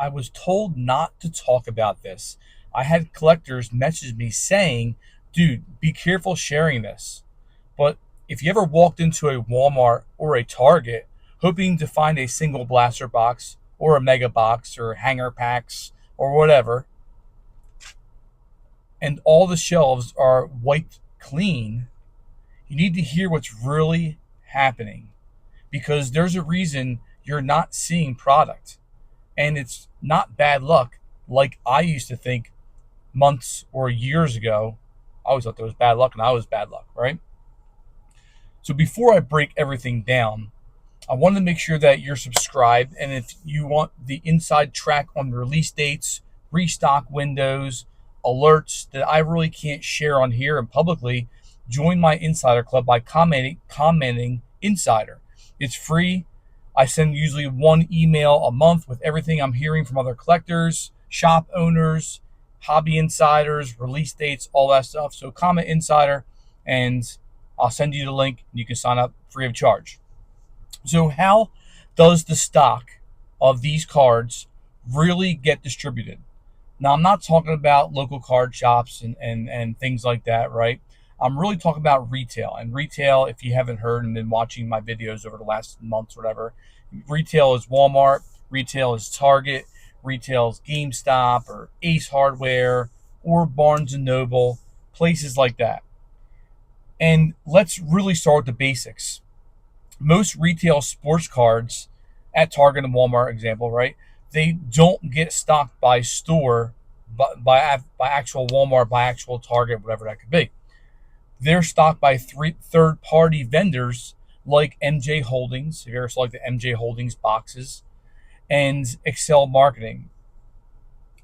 I was told not to talk about this. I had collectors message me saying, dude, be careful sharing this. But if you ever walked into a Walmart or a Target hoping to find a single blaster box or a mega box or hanger packs or whatever, and all the shelves are wiped clean, you need to hear what's really happening because there's a reason you're not seeing product. And it's not bad luck like I used to think months or years ago. I always thought there was bad luck and I was bad luck, right? So before I break everything down, I want to make sure that you're subscribed. And if you want the inside track on release dates, restock windows, alerts that I really can't share on here and publicly, join my insider club by commenting insider. It's free. I send usually one email a month with everything I'm hearing from other collectors, shop owners, hobby insiders, release dates, all that stuff. So comment insider and I'll send you the link and you can sign up free of charge. So how does the stock of these cards really get distributed? Now, I'm not talking about local card shops and things like that, right? I'm really talking about retail. And retail, if you haven't heard and been watching my videos over the last months or whatever, retail is Walmart, retail is Target, retail is GameStop or Ace Hardware or Barnes& and Noble, places like that. And let's really start with the basics. Most retail sports cards at Target and Walmart, example, right? They don't get stocked by store, by actual Walmart, by actual Target, whatever that could be. They're stocked by third-party vendors like MJ Holdings. If you ever saw like the MJ Holdings boxes and Excel Marketing.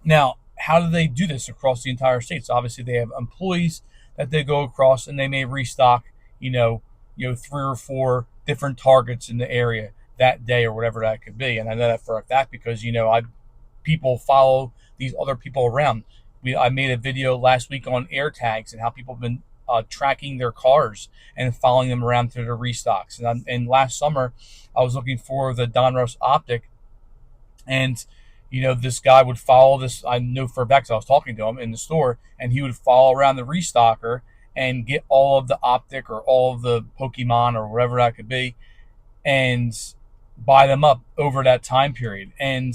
Now, how do they do this across the entire state? So obviously they have employees that they go across and they may restock, three or four different targets in the area that day or whatever that could be. And I know that for a fact because, people follow these other people around. I made a video last week on AirTags and how people have been tracking their cars and following them around to the restocks. And last summer, I was looking for the Donruss optic, and this guy would follow this. I know for a fact, 'cause I was talking to him in the store, and he would follow around the restocker and get all of the optic or all of the Pokemon or whatever that could be, and buy them up over that time period. And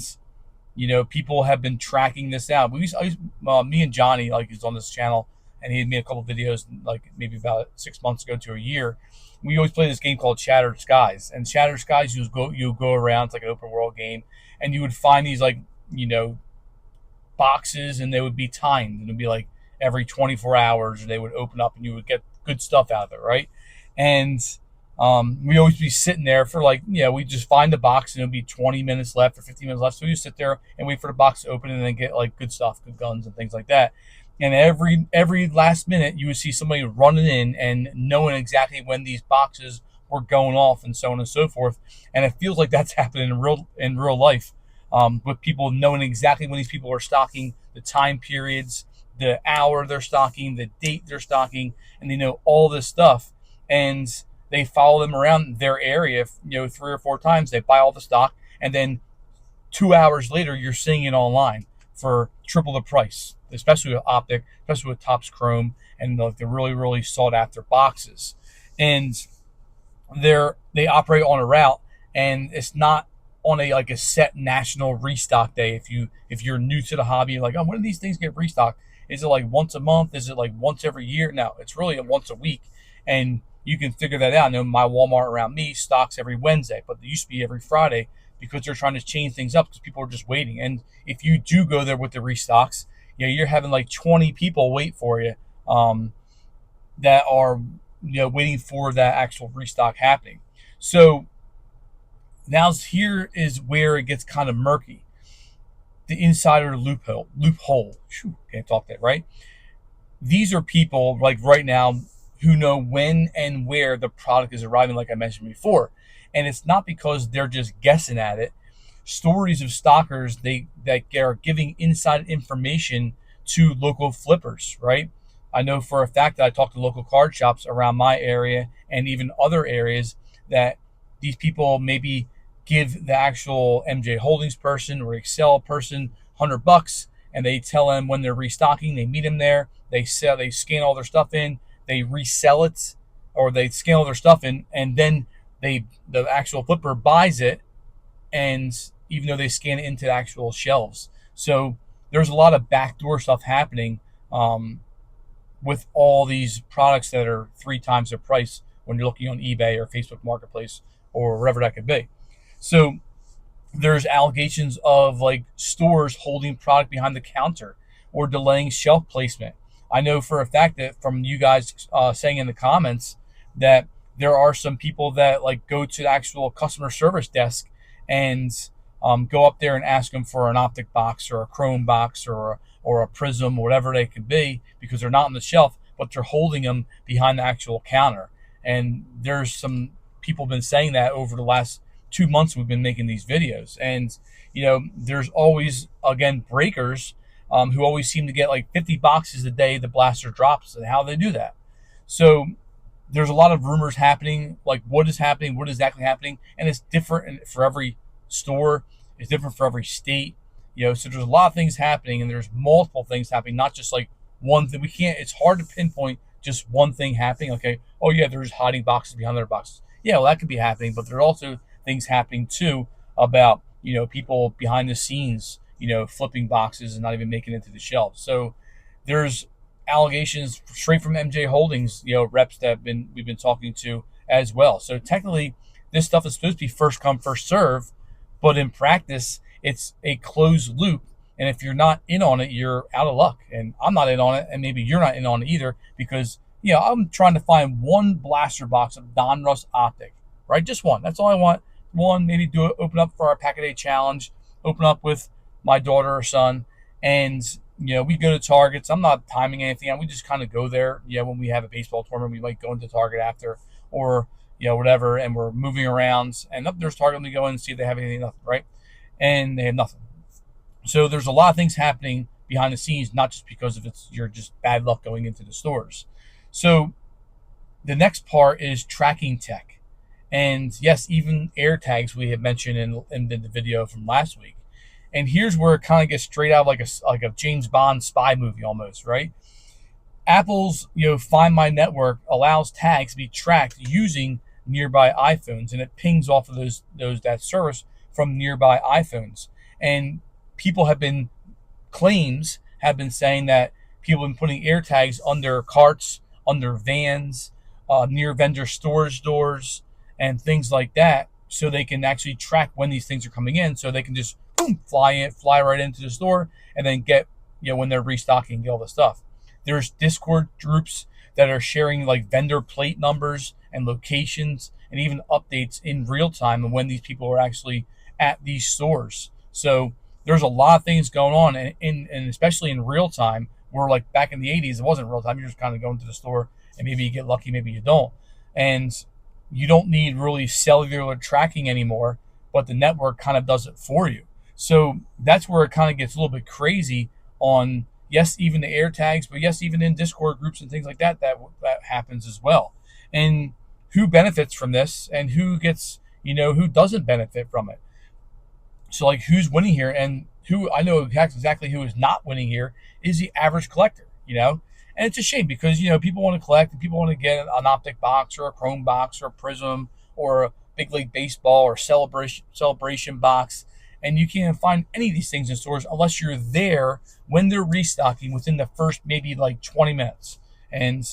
people have been tracking this out. Me and Johnny, like he's on this channel, and he had made a couple of videos, like maybe about 6 months ago to a year. We always play this game called Shattered Skies, and Shattered Skies, you go around. It's like an open world game, and you would find these boxes, and they would be timed, and it'd be like every 24 hours they would open up, and you would get good stuff out of it, right? And we always be sitting there for we just find the box and it'll be 20 minutes left or 15 minutes left. So you sit there and wait for the box to open and then get like good stuff, good guns and things like that. And every last minute you would see somebody running in and knowing exactly when these boxes were going off and so on and so forth. And it feels like that's happening in real life, with people knowing exactly when these people are stocking, the time periods, the hour they're stocking, the date they're stocking, and they know all this stuff. And they follow them around their area, 3 or 4 times. They buy all the stock, and then 2 hours later, you're seeing it online for triple the price, especially with optic, especially with Topps Chrome, and the really, really sought after boxes. And they operate on a route, and it's not on a set national restock day. If you're new to the hobby, you're like, oh, when do these things get restocked? Is it like once a month? Is it like once every year? No, it's really once a week, and you can figure that out. I know my Walmart around me stocks every Wednesday, but it used to be every Friday because they're trying to change things up because people are just waiting. And if you do go there with the restocks, you're having like 20 people wait for you, that are waiting for that actual restock happening. So here is where it gets kind of murky. The insider loophole. Can't talk that, right? These are people like right now who know when and where the product is arriving, like I mentioned before. And it's not because they're just guessing at it. Stories of stockers that are giving inside information to local flippers, right? I know for a fact that I talked to local card shops around my area and even other areas that these people maybe give the actual MJ Holdings person or Excel person $100, and they tell them when they're restocking, they meet them there, they scan all their stuff in, they resell it, or they scan all their stuff in, and then the actual flipper buys it, and even though they scan it into the actual shelves. So there's a lot of backdoor stuff happening with all these products that are 3 times their price when you're looking on eBay or Facebook Marketplace or wherever that could be. So there's allegations of like stores holding product behind the counter or delaying shelf placement. I know for a fact that from you guys saying in the comments that there are some people that like go to the actual customer service desk and go up there and ask them for an optic box or a chrome box or a prism, whatever they could be, because they're not on the shelf, but they're holding them behind the actual counter. And there's some people been saying that over the last 2 months we've been making these videos. And there's always, again, breakers who always seem to get like 50 boxes a day the blaster drops, and how they do that. So there's a lot of rumors happening, like what is happening, what is exactly happening, and it's different for every store. It's different for every state. So there's a lot of things happening, and there's multiple things happening, not just like one thing. It's hard to pinpoint just one thing happening. Okay, oh yeah, there's hiding boxes behind their boxes. Yeah, well, that could be happening, but there are also things happening too about people behind the scenes flipping boxes and not even making it to the shelves. So there's allegations straight from MJ Holdings reps that we've been talking to as well. So technically this stuff is supposed to be first come first serve, but in practice it's a closed loop, and if you're not in on it, you're out of luck. And I'm not in on it, and maybe you're not in on it either, because I'm trying to find one blaster box of Donruss optic, right? Just one. That's all I want. One, maybe open up for our pack a day challenge, open up with my daughter or son, and we go to Targets. I'm not timing anything. We just kind of go there. When we have a baseball tournament, we might go into Target after, or whatever, and we're moving around, and up there's Target, and we go in and see if they have anything, nothing, right? And they have nothing. So there's a lot of things happening behind the scenes, not just because of you're just bad luck going into the stores. So the next part is tracking tech. And yes, even AirTags we had mentioned in the video from last week. And here's where it kind of gets straight out like a James Bond spy movie almost, right? Apple's Find My Network allows tags to be tracked using nearby iPhones, and it pings off of that service from nearby iPhones. And claims have been saying that people have been putting AirTags under carts, under vans, near vendor storage doors, and things like that, so they can actually track when these things are coming in, so they can just boom, fly right into the store, and then get when they're restocking, get all the stuff. There's Discord groups that are sharing like vendor plate numbers and locations, and even updates in real time of when these people are actually at these stores. So there's a lot of things going on, and especially in real time, where like back in the 80s, it wasn't real time. You're just kind of going to the store, and maybe you get lucky, maybe you don't. And you don't need really cellular tracking anymore, but the network kind of does it for you. So that's where it kind of gets a little bit crazy on, yes, even the AirTags, but yes, even in Discord groups and things like that happens as well. And who benefits from this, and who gets, who doesn't benefit from it? So like, who's winning here? And who I know exactly who is not winning here is the average collector, And it's a shame, because people want to collect, and people want to get an optic box or a chrome box or a prism or a big league baseball or celebration box, and you can't find any of these things in stores unless you're there when they're restocking within the first maybe like 20 minutes. And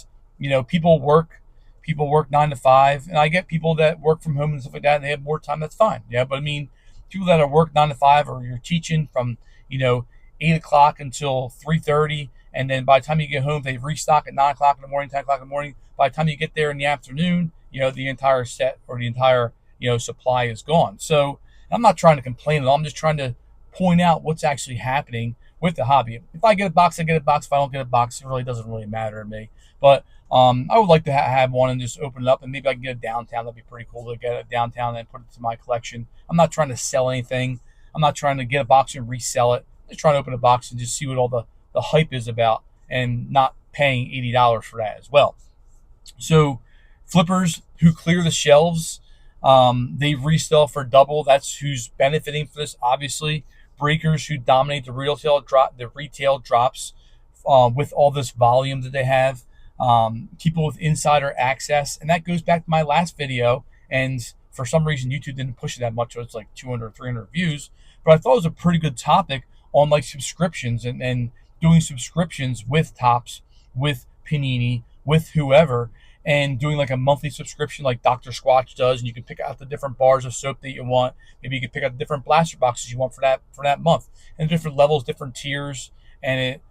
people work 9 to 5, and I get people that work from home and stuff like that, and they have more time. That's fine, but I mean, people that are work 9 to 5, or you're teaching from 8 o'clock until 3:30. And then by the time you get home, they restock at 9 o'clock in the morning, 10 o'clock in the morning. By the time you get there in the afternoon, the entire set or the entire, supply is gone. So I'm not trying to complain at all. I'm just trying to point out what's actually happening with the hobby. If I get a box, I get a box. If I don't get a box, it really doesn't really matter to me. But I would like to have one and just open it up, and maybe I can get a downtown. That'd be pretty cool to get a downtown and put it to my collection. I'm not trying to sell anything. I'm not trying to get a box and resell it. I'm just trying to open a box and just see what all the hype is about, and not paying $80 for that as well. So flippers who clear the shelves, They resell for double. That's who's benefiting for this. Obviously, breakers who dominate the retail drops with all this volume that they have. People with insider access, and that goes back to my last video. And for some reason, YouTube didn't push it that much. So it's like 200, 300 views. But I thought it was a pretty good topic on like subscriptions and doing subscriptions with Tops, with Panini, with whoever, and doing like a monthly subscription like Dr. Squatch does, and you can pick out the different bars of soap that you want. Maybe you can pick out the different blaster boxes you want for that month, and different levels, different tiers, and it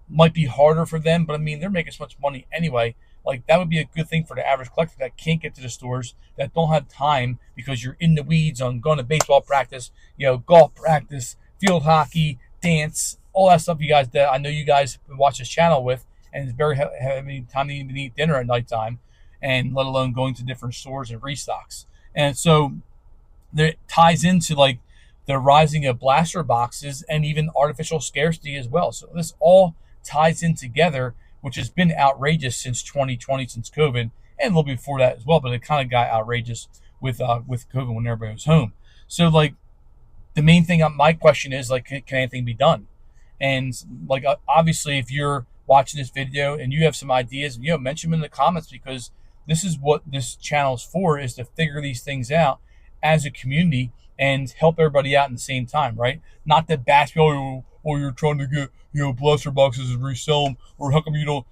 might be harder for them, but I mean they're making so much money anyway. Like that would be a good thing for the average collector that can't get to the stores, that don't have time because you're in the weeds on going to baseball practice, golf practice, field hockey, dance, all that stuff. You guys that I know you guys watch this channel with, and it's very heavy time to even eat dinner at nighttime, and let alone going to different stores and restocks. And so that ties into like the rising of blaster boxes and even artificial scarcity as well. So this all ties in together, which has been outrageous since 2020, since COVID, and a little before that as well. But it kind of got outrageous with COVID when everybody was home. So like the main thing, my question is like, can anything be done? And like obviously, if you're watching this video and you have some ideas, mention them in the comments, because this is what this channel is for, is to figure these things out as a community and help everybody out in the same time, right? Not to bash people, oh, you're trying to get, blaster boxes and resell them, or how come you don't,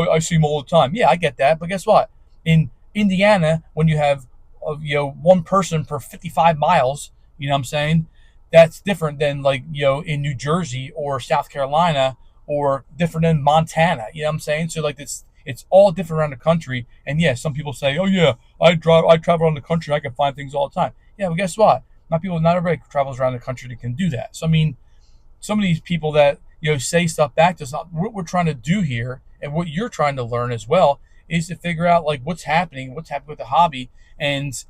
I see them all the time. Yeah, I get that, but guess what? In Indiana, when you have, one person per 55 miles, you know what I'm saying? That's different than like, in New Jersey or South Carolina, or different than Montana, you know what I'm saying? So like it's all different around the country. And yeah, some people say, oh yeah, I travel around the country, I can find things all the time. Yeah, well guess what? Not everybody travels around the country that can do that. So I mean, some of these people that say stuff back to us, what we're trying to do here, and what you're trying to learn as well, is to figure out like what's happening with the hobby, and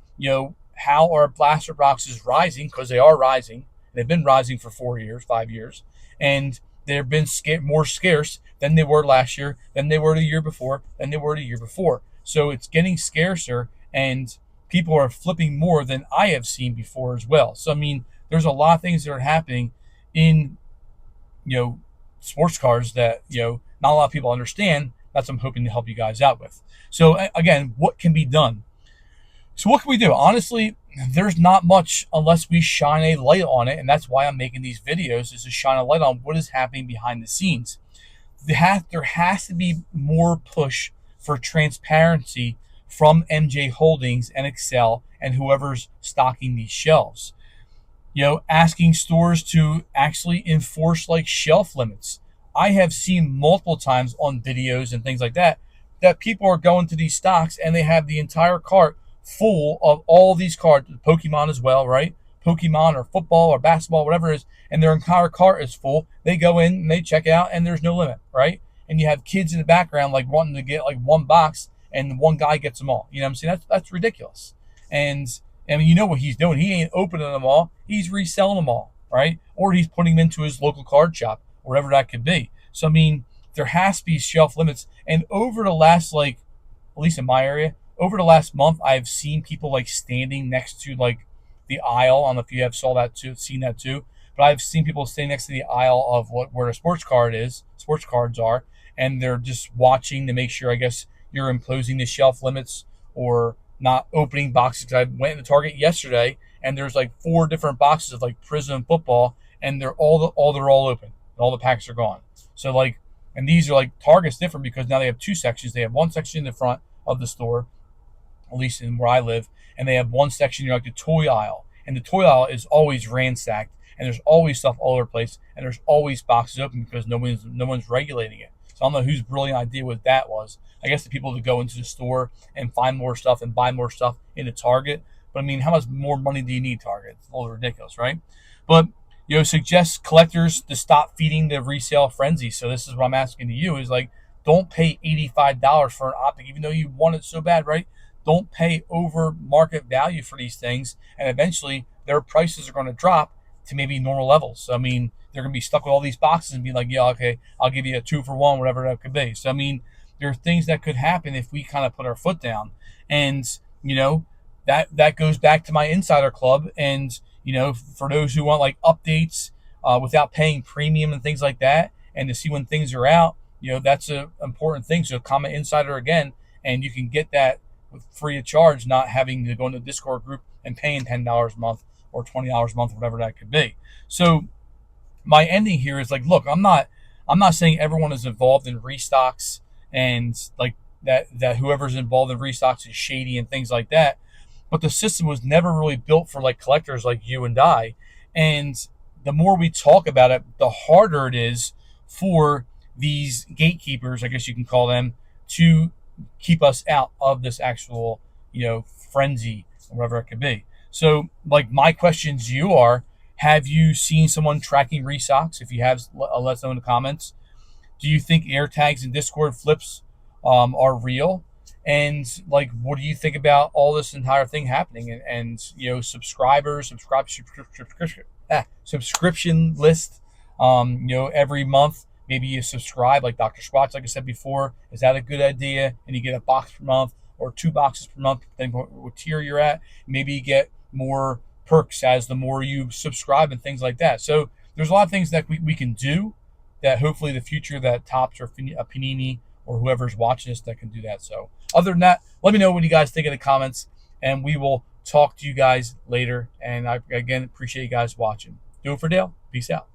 how are blaster boxes rising, because they are rising. They've been rising for 4 years, 5 years, and they've been more scarce than they were last year, than they were the year before, than they were the year before. So it's getting scarcer, and people are flipping more than I have seen before as well. So I mean, there's a lot of things that are happening in sports cars that not a lot of people understand. That's what I'm hoping to help you guys out with. So again, what can be done? So what can we do? Honestly, there's not much unless we shine a light on it, and that's why I'm making these videos, is to shine a light on what is happening behind the scenes. There has to be more push for transparency from MJ Holdings and Excel and whoever's stocking these shelves. Asking stores to actually enforce like shelf limits. I have seen multiple times on videos and things like that people are going to these stocks and they have the entire cart full of all these cards, Pokemon as well, right? Pokemon or football or basketball, whatever it is, and their entire cart is full. They go in and they check out, and there's no limit, right? And you have kids in the background like wanting to get like one box, and one guy gets them all. You know what I'm saying? That's ridiculous. And I mean, you know what he's doing? He ain't opening them all. He's reselling them all, right? Or he's putting them into his local card shop, wherever that could be. So I mean, there has to be shelf limits. And over the last at least in my area, over the last month, I've seen people like standing next to like the aisle. I don't know if you have seen that too, but I've seen people standing next to the aisle of where the sports cards are, and they're just watching to make sure, I guess, you're imposing the shelf limits or not opening boxes. Because I went to Target yesterday, and there's like 4 different boxes of like Prism football, and they're all open. All the packs are gone. So like, and these are like Target's different because now they have 2 sections. They have one section in the front of the store, at least in where I live, and they have one section, like the toy aisle. And the toy aisle is always ransacked, and there's always stuff all over the place, and there's always boxes open because no one's regulating it. So I don't know whose brilliant idea what that was. I guess the people that go into the store and find more stuff and buy more stuff into Target. But I mean, how much more money do you need, Target? It's all ridiculous, right? But suggest collectors to stop feeding the resale frenzy. So this is what I'm asking to you, is like, don't pay $85 for an optic, even though you want it so bad, right? Don't pay over market value for these things, and eventually their prices are going to drop to maybe normal levels. So I mean, they're going to be stuck with all these boxes and be like, yeah, okay, I'll give you a 2 for 1, whatever that could be. So I mean, there are things that could happen if we kind of put our foot down. And that goes back to my insider club. And for those who want like updates without paying premium and things like that, and to see when things are out, that's a important thing. So comment insider again, and you can get that free of charge, not having to go into the Discord group and paying $10 a month or $20 a month, whatever that could be. So my ending here is like, look, I'm not saying everyone is involved in restocks, and like that whoever's involved in restocks is shady and things like that. But the system was never really built for like collectors like you and I. And the more we talk about it, the harder it is for these gatekeepers, I guess you can call them, to keep us out of this actual, frenzy, whatever it could be. So, like, my questions to you are: have you seen someone tracking restocks? If you have, let us know in the comments. Do you think AirTags and Discord flips are real? And like, what do you think about all this entire thing happening? And subscription list. Every month maybe you subscribe, like Dr. Swatch, like I said before. Is that a good idea? And you get a box per month or 2 boxes per month, depending on what tier you're at. Maybe you get more perks as the more you subscribe and things like that. So there's a lot of things that we can do that hopefully the future that Tops or Panini or whoever's watching this that can do that. So other than that, let me know what you guys think in the comments, and we will talk to you guys later. And I, again, appreciate you guys watching. Do it for Dale. Peace out.